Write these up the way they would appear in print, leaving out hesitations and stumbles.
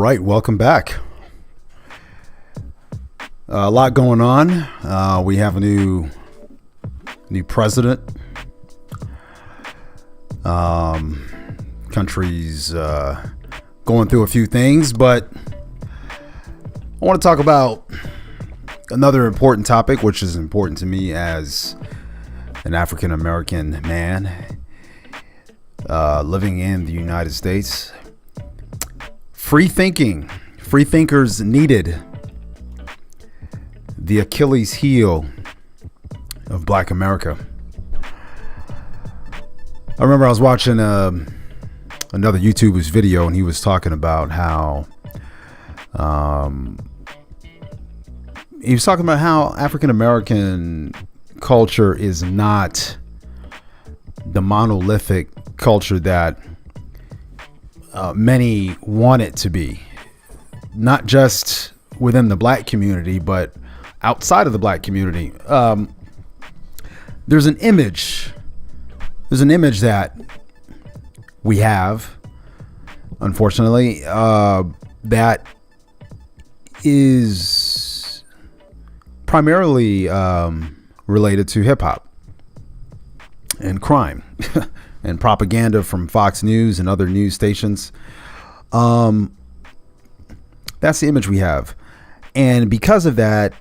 right, welcome back. A lot going on. We have a new president. Country's going through a few things, but I want to talk about another important topic, which is important to me as an African American man living in the United States. Free thinking. Free thinkers needed. The Achilles heel of Black America. I remember I was watching another YouTuber's video, and he was talking about how African American culture is not the monolithic culture that many want it to be. Not just within the Black community, but outside of the Black community. There's an image that we have, unfortunately, that is primarily related to hip hop and crime and propaganda from Fox News and other news stations. That's the image we have. And because of that,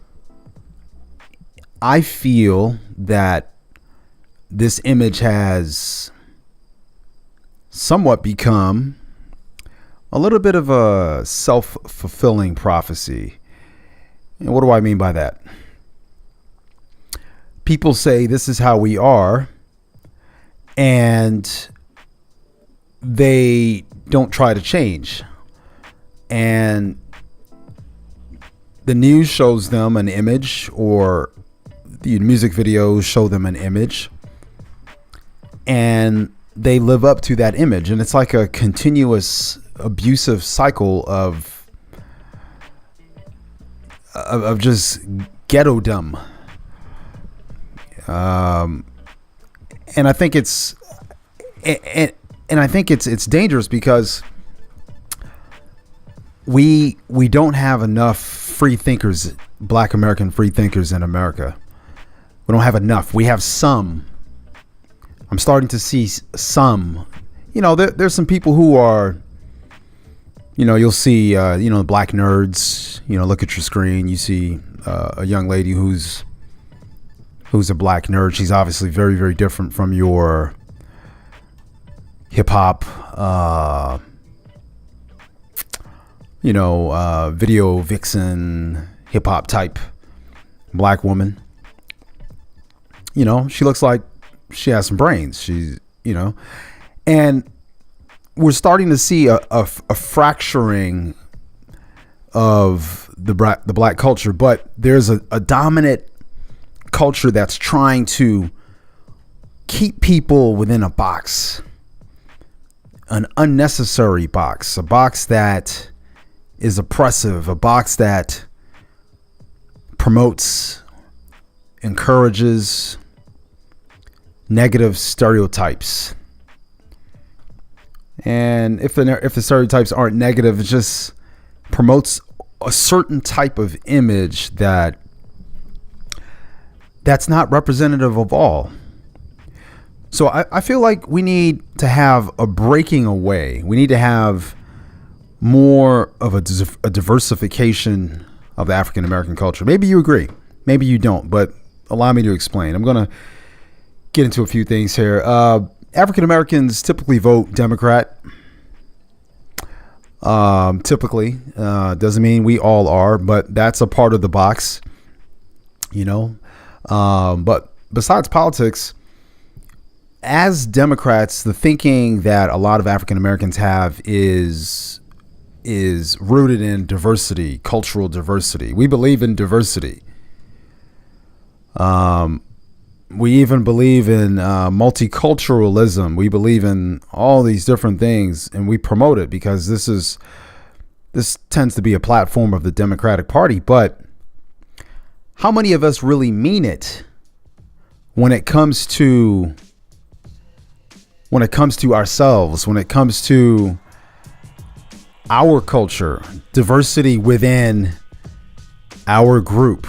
I feel that this image has somewhat become a little bit of a self-fulfilling prophecy. And what do I mean by that? People say this is how we are, and they don't try to change. And the news shows them an image, or the music videos show them an image, and they live up to that image. And it's like a continuous abusive cycle of just ghetto-dom. And I think it's dangerous because we don't have enough free thinkers, Black American free thinkers in America. We don't have enough. We have some. I'm starting to see some. There's some people who are, you'll see, Black nerds. Look at your screen. You see a young lady who's a Black nerd. She's obviously very, very different from your hip hop, video vixen, hip hop type Black woman. She looks like she has some brains. She's, and we're starting to see a fracturing of the Black culture, but there's a dominant culture that's trying to keep people within a box, an unnecessary box, a box that is oppressive, a box that promotes, encourages negative stereotypes. And if the stereotypes aren't negative, it just promotes a certain type of image that's not representative of all. So I feel like we need to have a breaking away. We need to have more of a diversification of the African American culture. Maybe you agree, maybe you don't, but allow me to explain. I'm going to get into a few things here. African Americans typically vote Democrat. Typically, doesn't mean we all are, but that's a part of the box, but besides politics, as Democrats, the thinking that a lot of African Americans have is rooted in diversity, cultural diversity. We believe in diversity. We even believe in multiculturalism. We believe in all these different things, and we promote it because this tends to be a platform of the Democratic Party. But how many of us really mean it when it comes to ourselves, when it comes to our culture, diversity within our group.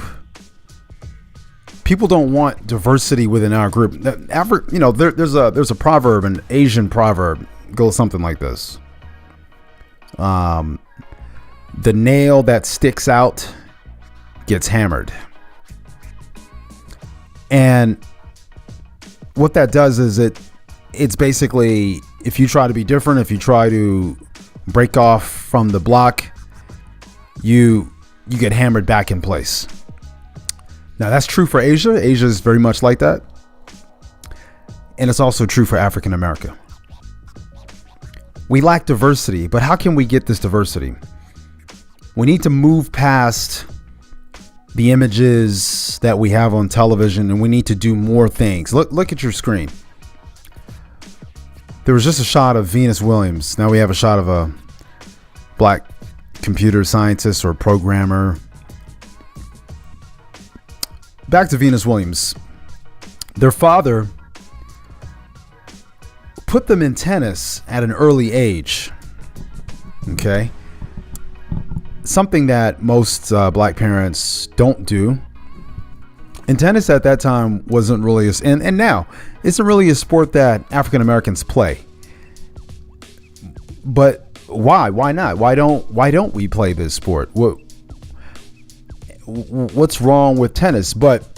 People don't want diversity within our group. There's a proverb, an Asian proverb, goes something like this: the nail that sticks out gets hammered. And what that does is it's basically, if you try to be different, if you try to break off from the block, you get hammered back in place. Now, that's true for Asia. Asia is very much like that. And it's also true for African America. We lack diversity, but how can we get this diversity? We need to move past the images that we have on television, and we need to do more things. Look at your screen. There was just a shot of Venus Williams. Now we have a shot of a black computer scientist or programmer. Back to Venus Williams. Their father put them in tennis at an early age. Okay. Something that most black parents don't do. And tennis at that time wasn't really, and now isn't really a sport that African Americans play. But why? Why not? Why don't we play this sport? What's wrong with tennis? But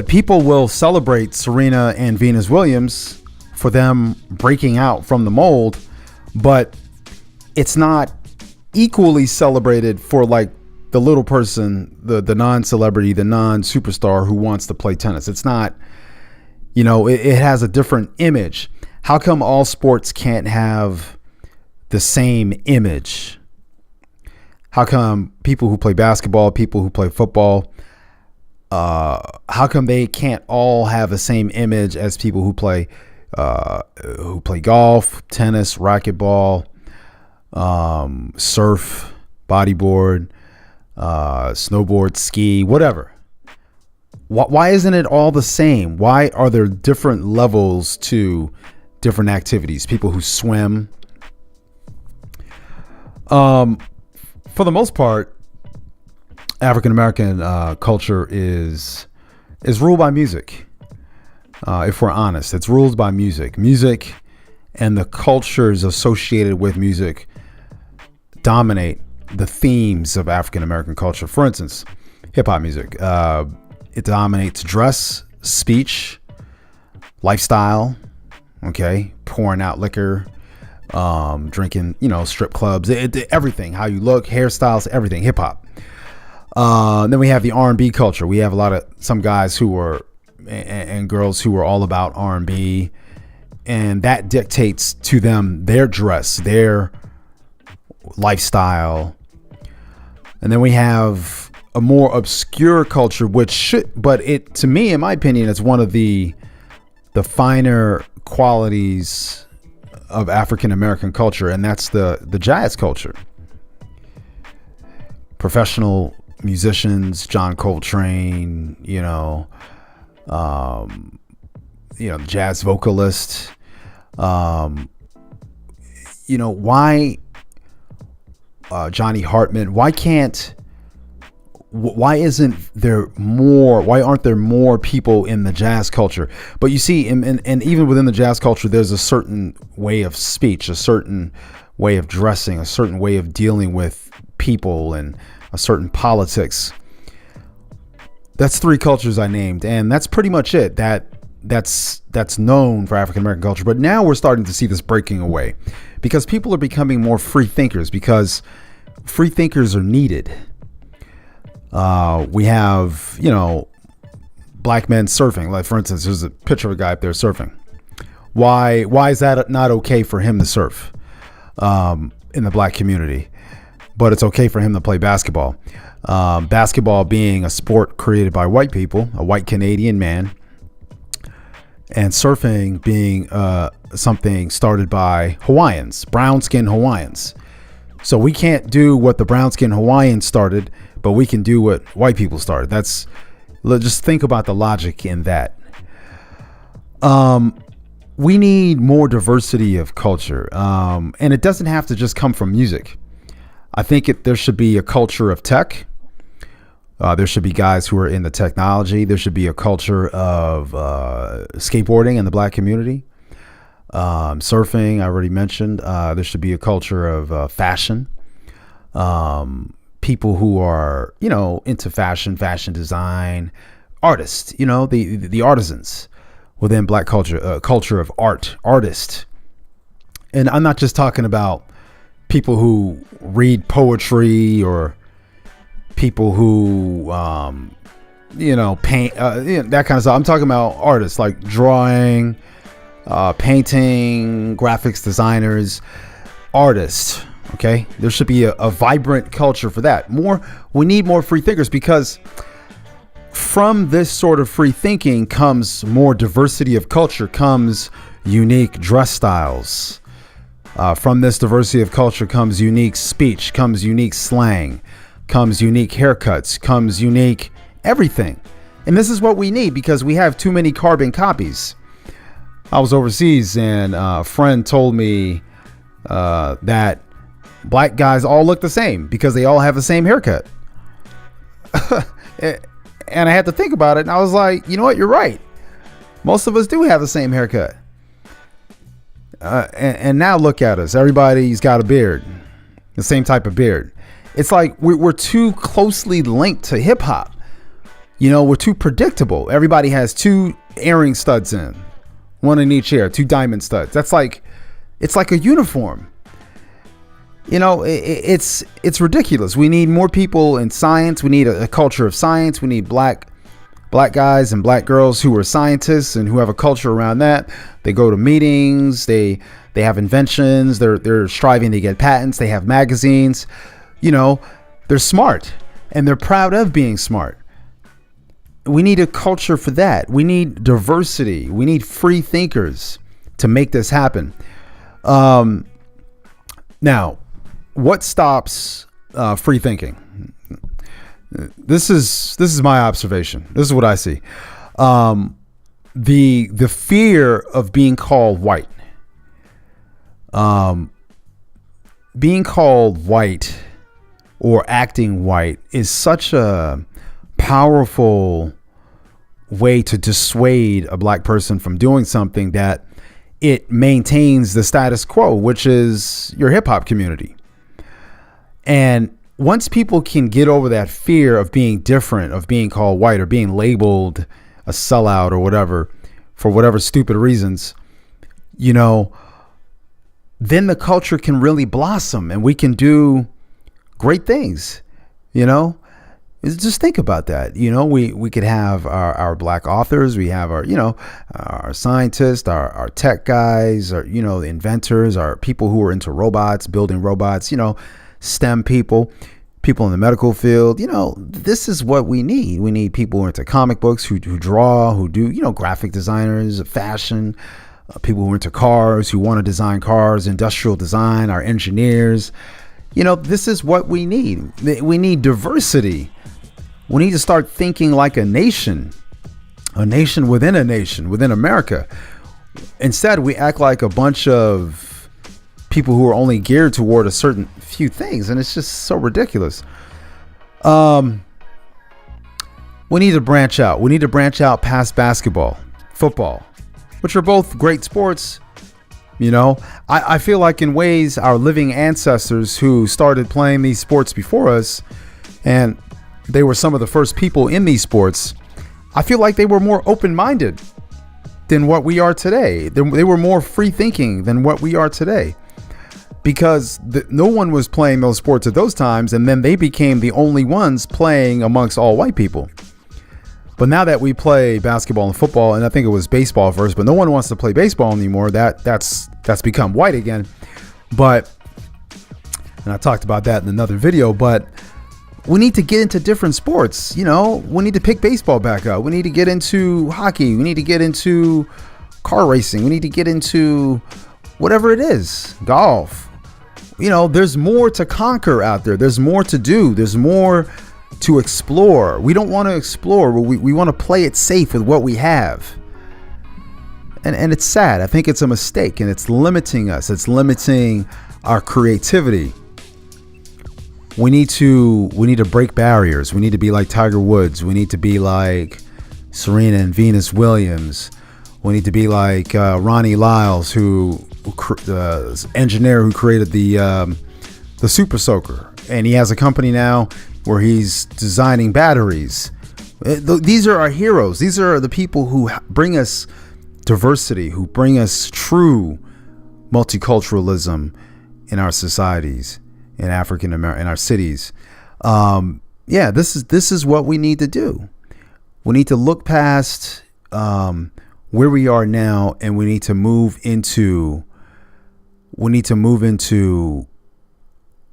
people will celebrate Serena and Venus Williams for them breaking out from the mold, but it's not equally celebrated for like the little person, the non-celebrity, the non-superstar who wants to play tennis. It's not, it has a different image. How come all sports can't have the same image? How come people who play basketball, people who play football, how come they can't all have the same image as people who play golf, tennis, racquetball, surf, bodyboard, snowboard, ski, whatever? Why isn't it all the same? Why are there different levels to different activities? People who swim. For the most part, African American culture is ruled by music. If we're honest, it's ruled by music. Music and the cultures associated with music dominate the themes of African American culture. For instance, hip hop music. It dominates dress, speech, lifestyle. Okay, pouring out liquor, drinking, strip clubs, everything. How you look, hairstyles, everything. Hip hop. Then we have the R&B culture. We have some guys who were and girls who were all about R&B, and that dictates to them their dress, their lifestyle. And then we have a more obscure culture, to me, in my opinion, it's one of the finer qualities of African American culture, and that's the jazz culture. Professional musicians, John Coltrane, jazz vocalist. Why Johnny Hartman? Why aren't there more people in the jazz culture? But you see, and even within the jazz culture, there's a certain way of speech, a certain way of dressing, a certain way of dealing with people, and a certain politics. That's 3 cultures I named, and that's pretty much it. That's known for African American culture. But now we're starting to see this breaking away, because people are becoming more free thinkers, because free thinkers are needed. We have, black men surfing. Like, for instance, there's a picture of a guy up there surfing. Why is that not okay for him to surf in the black community, but it's okay for him to play basketball? Basketball being a sport created by white people, a white Canadian man, and surfing being something started by Hawaiians, brown-skinned Hawaiians. So we can't do what the brown-skinned Hawaiians started, but we can do what white people started. Just think about the logic in that. we need more diversity of culture. And it doesn't have to just come from music. I think there should be a culture of tech. There should be guys who are in the technology. There should be a culture of skateboarding in the black community. Surfing, I already mentioned. There should be a culture of fashion. People who are, into fashion design, artists, the artisans within black culture, culture of artists. And I'm not just talking about people who read poetry or people who, paint, that kind of stuff. I'm talking about artists like drawing, painting, graphics designers, artists. Okay. There should be a vibrant culture for that. We need more free thinkers, because from this sort of free thinking comes more diversity of culture, comes unique dress styles. From this diversity of culture comes unique speech, comes unique slang, comes unique haircuts, comes unique everything. And this is what we need, because we have too many carbon copies. I was overseas and a friend told me that black guys all look the same because they all have the same haircut. And I had to think about it, and I was like, you know what? You're right. Most of us do have the same haircut. And now look at us. Everybody's got a beard, the same type of beard. It's like we're too closely linked to hip hop. We're too predictable. Everybody has 2 earring studs in, one in each ear, 2 diamond studs. It's like a uniform. It's ridiculous. We need more people in science. We need a culture of science. We need black guys and black girls who are scientists and who have a culture around that. They go to meetings. They have inventions. They're striving to get patents. They have magazines. They're smart and they're proud of being smart. We need a culture for that. We need diversity. We need free thinkers to make this happen. Now, what stops free thinking? This is my observation. This is what I see. The fear of being called white. Being called white or acting white is such a powerful way to dissuade a black person from doing something that it maintains the status quo, which is your hip hop community. And once people can get over that fear of being different, of being called white or being labeled a sellout or whatever, for whatever stupid reasons, then the culture can really blossom and we can do great things. Just think about that. We could have our black authors. We have our scientists, our tech guys, our, the inventors, our people who are into robots, building robots, STEM people in the medical field. This is what we need. We need people who are into comic books, who draw, who do, graphic designers, fashion, people who are into cars, who want to design cars, industrial design, our engineers. This is what we need. We need diversity. We need to start thinking like a nation within America. Instead, we act like a bunch of people who are only geared toward a certain few things. And it's just so ridiculous. We need to branch out. We need to branch out past basketball, football, which are both great sports. I feel like in ways our living ancestors who started playing these sports before us, and they were some of the first people in these sports, I feel like they were more open-minded than what we are today. They were more free thinking than what we are today, because no one was playing those sports at those times. And then they became the only ones playing amongst all white people. But now that we play basketball and football, and I think it was baseball first, but no one wants to play baseball anymore. That's become white again. And I talked about that in another video, but we need to get into different sports. We need to pick baseball back up. We need to get into hockey. We need to get into car racing. We need to get into whatever it is, golf. There's more to conquer out there. There's more to do. There's more to explore. We don't want to explore. We want to play it safe with what we have. And it's sad. I think it's a mistake, and it's limiting us. It's limiting our creativity. We need to break barriers. We need to be like Tiger Woods. We need to be like Serena and Venus Williams. We need to be like Ronnie Lyles, engineer who created the Super Soaker, and he has a company now where he's designing batteries. These are our heroes. These are the people who bring us diversity, who bring us true multiculturalism in our societies, in African American, in our cities. This is what we need to do. We need to look past where we are now, and we need to move into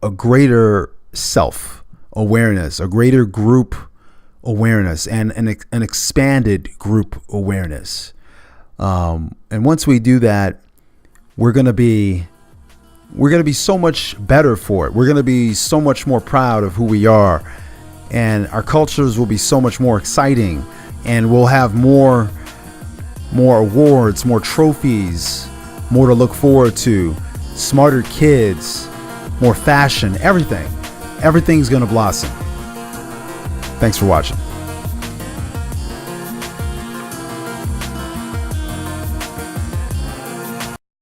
a greater self-awareness, a greater group awareness, and an expanded group awareness. And once we do that, we're gonna be so much better for it. We're gonna be so much more proud of who we are, and our cultures will be so much more exciting, and we'll have more awards, more trophies, more to look forward to, smarter kids, more fashion, everything's gonna blossom. Thanks for watching.